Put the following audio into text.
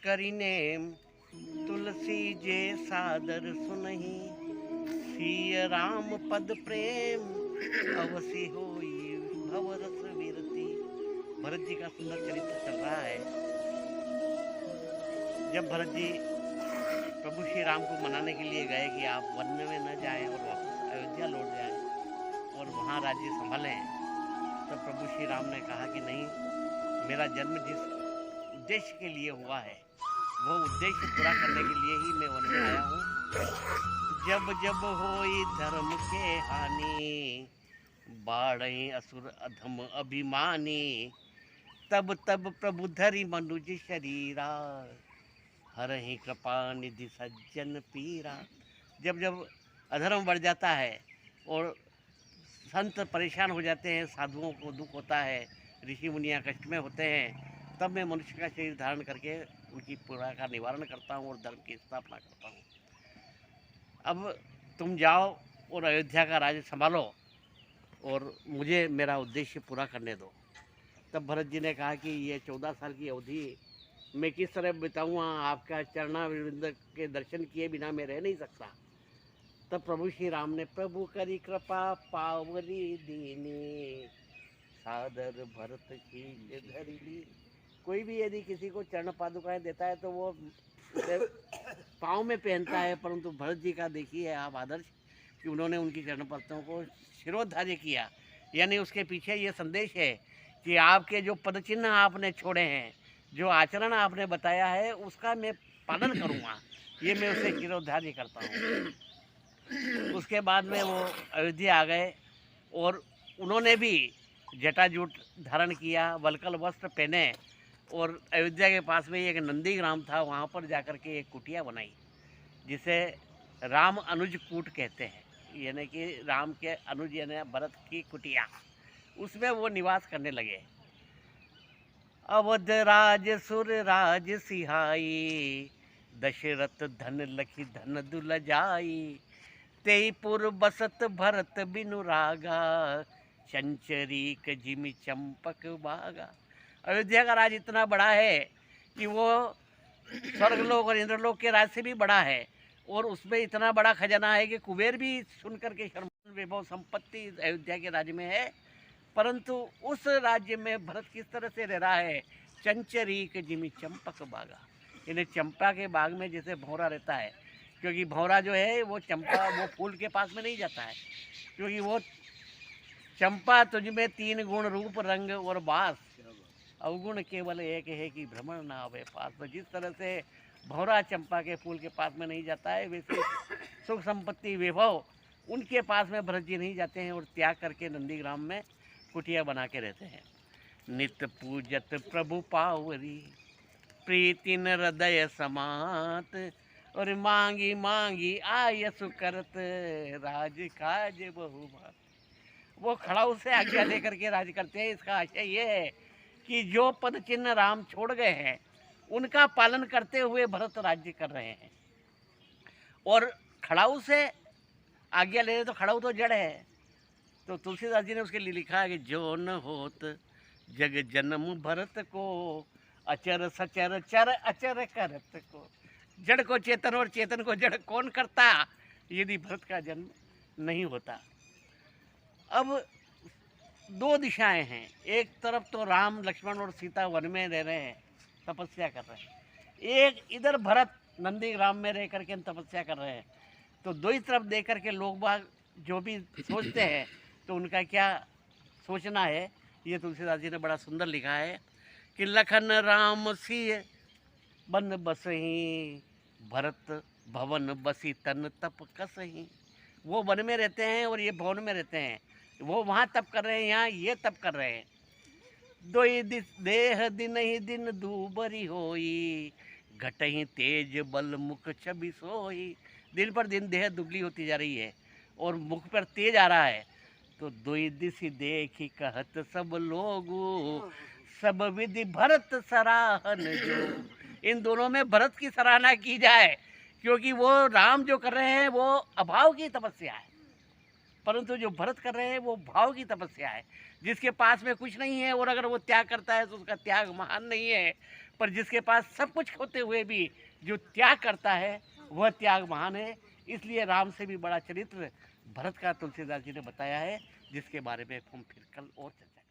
करीने तुलसी जे सादर सुनहि, सिय राम पद प्रेम अवसी होई भवरस वीरती। भरत जी का सुंदर चरित्र चल रहा है। जब भरत जी प्रभु श्री राम को मनाने के लिए गए कि आप वन में न जाएं और वापस अयोध्या लौट जाएं और वहाँ राज्य संभालें, तब प्रभु श्री राम ने कहा कि नहीं, मेरा जन्म जिस उद्देश्य के लिए हुआ है वो उद्देश्य पूरा करने के लिए ही मैं वन में आया हूँ। जब जब होई धर्म के हानि, बाढ़ई असुर अधम अभिमानी, तब तब प्रभु धरि मनुज शरीरा, हरहि कृपा निधि सज्जन पीरा। जब जब अधर्म बढ़ जाता है और संत परेशान हो जाते हैं, साधुओं को दुख होता है, ऋषि मुनियाँ कष्ट में होते हैं, तब मैं मनुष्य का शरीर धारण करके उनकी पीड़ा का निवारण करता हूँ और धर्म की स्थापना करता हूँ। अब तुम जाओ और अयोध्या का राज्य संभालो और मुझे मेरा उद्देश्य पूरा करने दो। तब भरत जी ने कहा कि ये 14 साल की अवधि मैं किस तरह बिताऊँगा, आपका चरणारविंद के दर्शन किए बिना मैं रह नहीं सकता। तब प्रभु श्री राम ने प्रभु करी कृपा पावरी दीनी, सादर भरत शील धरि ली। कोई भी यदि किसी को चरण पादुकाएं देता है तो वो उसे पाँव में पहनता है, परंतु भरत जी का देखिए आप आदर्श कि उन्होंने उनकी चरण पत्तों को शिरोधार्य किया। यानी उसके पीछे ये संदेश है कि आपके जो पदचिन्ह आपने छोड़े हैं, जो आचरण आपने बताया है, उसका मैं पालन करूँगा, ये मैं उसे शिरोधार्य करता हूँ। उसके बाद में वो अयोध्या आ गए और उन्होंने भी जटाजूट धारण किया, वलकल वस्त्र पहने और अयोध्या के पास में एक नंदी ग्राम था, वहाँ पर जाकर के एक कुटिया बनाई जिसे राम अनुज कूट कहते हैं, यानी कि राम के अनुज यानी भरत की कुटिया। उसमें वो निवास करने लगे। अवध राज सुर राज सिहाई, दशरथ धन लखी धन दुल जाई, तेईपुर बसत भरत बिनु रागा, चंचरीक जिमि चंपक बागा। अयोध्या का राज इतना बड़ा है कि वो स्वर्गलोक और इंद्रलोक के राज से भी बड़ा है और उसमें इतना बड़ा खजाना है कि कुबेर भी सुनकर के शर्मा। वैभव संपत्ति अयोध्या के राज्य में है, परंतु उस राज्य में भरत किस तरह से रह रहा है। चंचरीक जिमि चंपक बागा, यानी चंपा के बाग में जैसे भौरा रहता है, क्योंकि भौरा जो है वो चंपा वो फूल के पास में नहीं जाता है, क्योंकि वो चंपा तुझ में 3 गुण रूप रंग और बास, अवगुण केवल एक है कि भ्रमण ना आवे पास। तो जिस तरह से भौरा चंपा के फूल के पास में नहीं जाता है, वैसे सुख संपत्ति वैभव उनके पास में भरत जी नहीं जाते हैं और त्याग करके नंदीग्राम में कुटिया बना के रहते हैं। नित्य पूजत प्रभु पावरी, प्रीति न हृदय समात, और मांगी मांगी आयसु करत, राज काज बहु भात। वो खड़ाऊ से आज्ञा लेकर के राज करते हैं। इसका आशय ये है कि जो पद चिन्ह राम छोड़ गए हैं उनका पालन करते हुए भरत राज्य कर रहे हैं। और खड़ाऊ से आज्ञा ले रहे तो खड़ाऊ तो जड़ है, तो तुलसीदास जी ने उसके लिए लिखा है कि जो न होत जग जन्म भरत को, अचर सचर चर अचर करत को। जड़ को चेतन और चेतन को जड़ कौन करता यदि भरत का जन्म नहीं होता। अब 2 दिशाएं हैं, एक तरफ तो राम लक्ष्मण और सीता वन में रह रहे हैं, तपस्या कर रहे हैं, एक इधर भरत नंदीग्राम में रह करके तपस्या कर रहे हैं। तो दो ही तरफ देख करके लोग बाग जो भी सोचते हैं तो उनका क्या सोचना है, ये तुलसीदास जी ने बड़ा सुंदर लिखा है कि लखन राम सिय बन बसही, भरत भवन बसी तन तप कसही। वो वन में रहते हैं और ये भवन में रहते हैं, वो वहाँ तप कर रहे हैं, यहाँ ये तप कर रहे हैं। दो देह दिन ही दिन दूबरी होई, घटही तेज बल मुख छवि सोई। दिन पर दिन देह दुबली होती जा रही है और मुख पर तेज आ रहा है। तो दो दिशि देखी कहत सब लोगु, सब विधि भरत सराहन जो। इन दोनों में भरत की सराहना की जाए, क्योंकि वो राम जो कर रहे हैं वो अभाव की तपस्या है, परंतु जो भरत कर रहे हैं वो भाव की तपस्या है। जिसके पास में कुछ नहीं है और अगर वो त्याग करता है तो उसका त्याग महान नहीं है, पर जिसके पास सब कुछ होते हुए भी जो त्याग करता है वह त्याग महान है। इसलिए राम से भी बड़ा चरित्र भरत का तुलसीदास जी ने बताया है, जिसके बारे में हम फिर कल और चर्चा